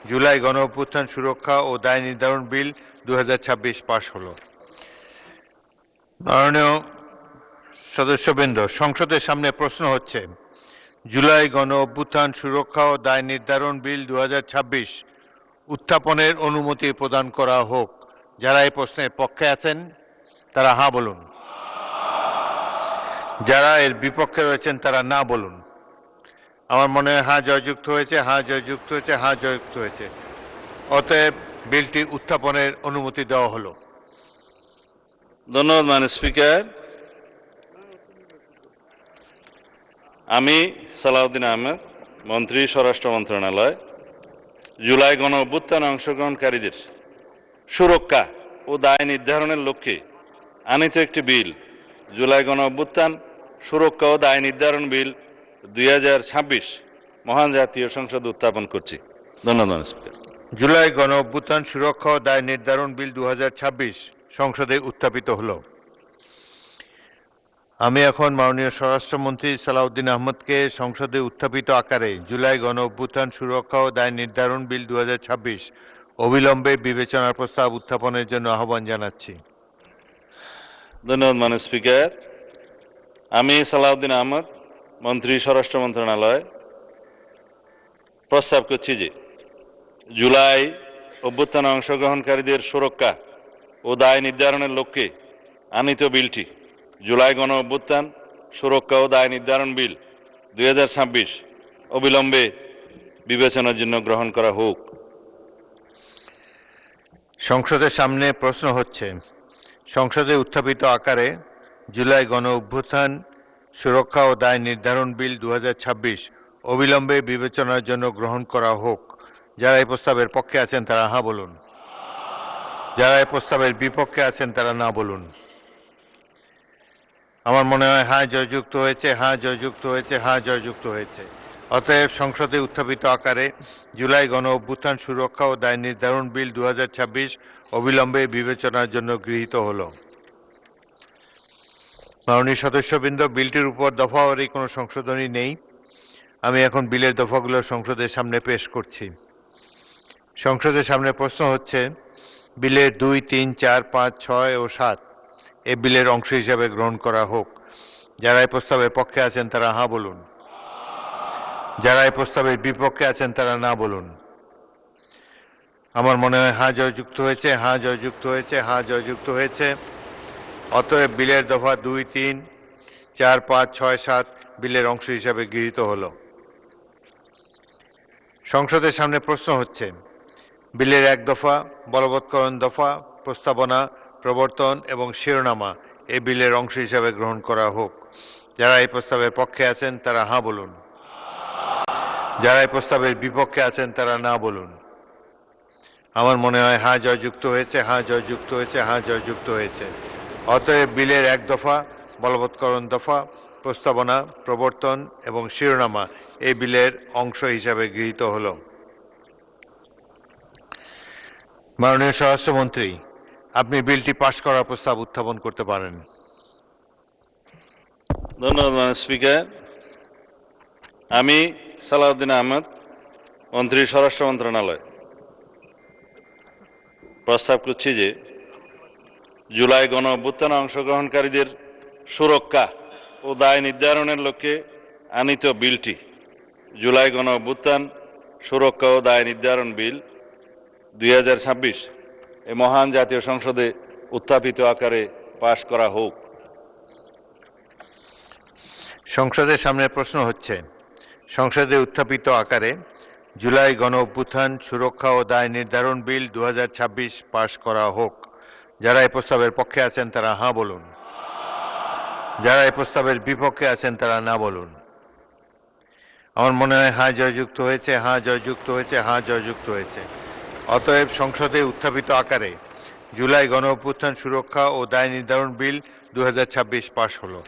জুলাই গণ অভ্যুত্থান সুরক্ষা ও দায় নির্ধারণ বিল 2026 পাশ হলো। মাননীয় সদস্যবৃন্দ, সংসদের সামনে প্রশ্ন হচ্ছে, জুলাই গণ অভ্যুত্থান সুরক্ষা ও দায় নির্ধারণ বিল 2026 উত্থাপনের অনুমতি প্রদান করা হোক। যারা এই প্রশ্নের পক্ষে আছেন তারা হ্যাঁ বলুন, যারা এর বিপক্ষে রয়েছেন তারা না বলুন। আমার মনে হয় হ্যাঁ জয়যুক্ত হয়েছে, হ্যাঁ জয়যুক্ত হয়েছে, হ্যাঁ জয়যুক্ত হয়েছে। অতএব বিলটি উত্থাপনের অনুমতি দেওয়া হলো। ধন্যবাদ মাননীয় স্পিকার। আমি সালাউদ্দিন আহমেদ, মন্ত্রী, স্বরাষ্ট্র মন্ত্রণালয়, জুলাই গণ অভ্যুত্থানে অংশগ্রহণকারীদের সুরক্ষা ও দায় নির্ধারণের লক্ষ্যে আনিত একটি বিল, জুলাই গণ অভ্যুত্থান সুরক্ষা ও দায় নির্ধারণ বিল 2026 মহান জাতীয় সংসদে উত্থাপন করছি। ধন্যবাদ স্পিকার। জুলাই গণ অভ্যুত্থান সুরক্ষা ও দায় নির্ধারণ বিল 2026 সংসদে উত্থাপিত হলো। আমি এখন মাননীয় স্বরাষ্ট্রমন্ত্রী সালাউদ্দিন আহমদকে সংসদে উত্থাপিত আকারে জুলাই গণ অভ্যুত্থান সুরক্ষা ও দায় নির্ধারণ বিল 2026 অবিলম্বে বিবেচনার প্রস্তাব উত্থাপনের জন্য আহ্বান জানাচ্ছি। ধন্যবাদ মাননীয় স্পিকার। আমি সালাউদ্দিন আহমদ, মন্ত্রী, স্বরাষ্ট্র মন্ত্রণালয়, প্রস্তাব করছি যে জুলাই অভ্যুত্থানে অংশগ্রহণকারীদের সুরক্ষা ও দায় নির্ধারণের লক্ষ্যে আনিত বিলটি, জুলাই গণ অভ্যুত্থান সুরক্ষা ও দায় নির্ধারণ বিল 2026 অবিলম্বে বিবেচনার জন্য গ্রহণ করা হোক। সংসদের সামনে প্রশ্ন হচ্ছে, সংসদে উত্থাপিত আকারে জুলাই গণ অভ্যুত্থান সুরক্ষা ও দায় নির্ধারণ বিল 2026 অবিলম্বে বিবেচনার জন্য গ্রহণ করা হোক। যারা এই প্রস্তাবের পক্ষে আছেন তারা হ্যাঁ বলুন, যারা এই প্রস্তাবের বিপক্ষে আছেন তারা না বলুন। আমার মনে হয় হ্যাঁ জয়যুক্ত হয়েছে, হ্যাঁ জয়যুক্ত হয়েছে, হ্যাঁ জয়যুক্ত হয়েছে। অতএব সংসদে উত্থাপিত আকারে জুলাই গণ অভ্যুত্থান সুরক্ষা ও দায় নির্ধারণ বিল 2026 অবিলম্বে বিবেচনার জন্য গৃহীত হল। মাননীয় সদস্যবৃন্দ, বিলটির উপর দফাওয়ারি কোনো সংশোধনী নেই। আমি এখন বিলের দফাগুলো সংসদের সামনে পেশ করছি। সংসদের সামনে প্রশ্ন হচ্ছে, বিলের 2, 3, 4, 5, 6 ও 7 এ বিলের অংশ হিসাবে গ্রহণ করা হোক। যারা এই প্রস্তাবের পক্ষে আছেন তারা হ্যাঁ বলুন, যারা এই প্রস্তাবের বিপক্ষে আছেন তারা না বলুন। আমার মনে হয় হ্যাঁ জয়যুক্ত হয়েছে, হ্যাঁ জয়যুক্ত হয়েছে, হ্যাঁ জয়যুক্ত হয়েছে। অতএব বিলের দফা 2, 3, 4, 5, 6, 7 বিলের অংশ হিসাবে গৃহীত হল। সংসদের সামনে প্রশ্ন হচ্ছে, বিলের 1 দফা, বলবৎকরণ দফা, প্রস্তাবনা, প্রবর্তন এবং শিরোনামা এই বিলের অংশ হিসাবে গ্রহণ করা হোক। যারা এই প্রস্তাবের পক্ষে আছেন তারা হ্যাঁ বলুন, যারা এই প্রস্তাবের বিপক্ষে আছেন তারা না বলুন। আমার মনে হয় হ্যাঁ জয়যুক্ত হয়েছে, হ্যাঁ জয়যুক্ত হয়েছে, হ্যাঁ জয়যুক্ত হয়েছে। অতএব বিলের 1 দফা, বলবৎকরণ দফা, প্রস্তাবনা, প্রবর্তন এবং শিরোনামা এই বিলের অংশ হিসাবে গৃহীত হল। মাননীয় স্বরাষ্ট্রমন্ত্রী, আপনি বিলটি পাশ করার প্রস্তাব উত্থাপন করতে পারেন। ধন্যবাদ মাননীয় স্পিকার। আমি সালাউদ্দিন আহমদ, মন্ত্রী, স্বরাষ্ট্র মন্ত্রণালয়, প্রস্তাব করছি যে জুলাই গণ অভ্যুত্থানে অংশগ্রহণকারীদের সুরক্ষা ও দায় নির্ধারণের লক্ষ্যে আনিত বিলটি, জুলাই গণ অভ্যুত্থান সুরক্ষা ও দায় নির্ধারণ বিল 2026 এ মহান জাতীয় সংসদে উত্থাপিত আকারে পাশ করা হোক। সংসদের সামনে প্রশ্ন হচ্ছে, সংসদে উত্থাপিত আকারে জুলাই গণ অভ্যুত্থান সুরক্ষা ও দায় নির্ধারণ বিল 2026 পাশ করা হোক। যারা এই প্রস্তাবের পক্ষে আছেন তারা হ্যাঁ বলুন, যারা এই প্রস্তাবের বিপক্ষে আছেন তারা না বলুন। আমার মনে হয় হ্যাঁ জয়যুক্ত হয়েছে, হ্যাঁ জয়যুক্ত হয়েছে, হ্যাঁ জয়যুক্ত হয়েছে। অতএব সংসদে উত্থাপিত আকারে জুলাই গণ অভ্যুত্থান সুরক্ষা ও দায় নির্ধারণ বিল 2026 পাশ হলো।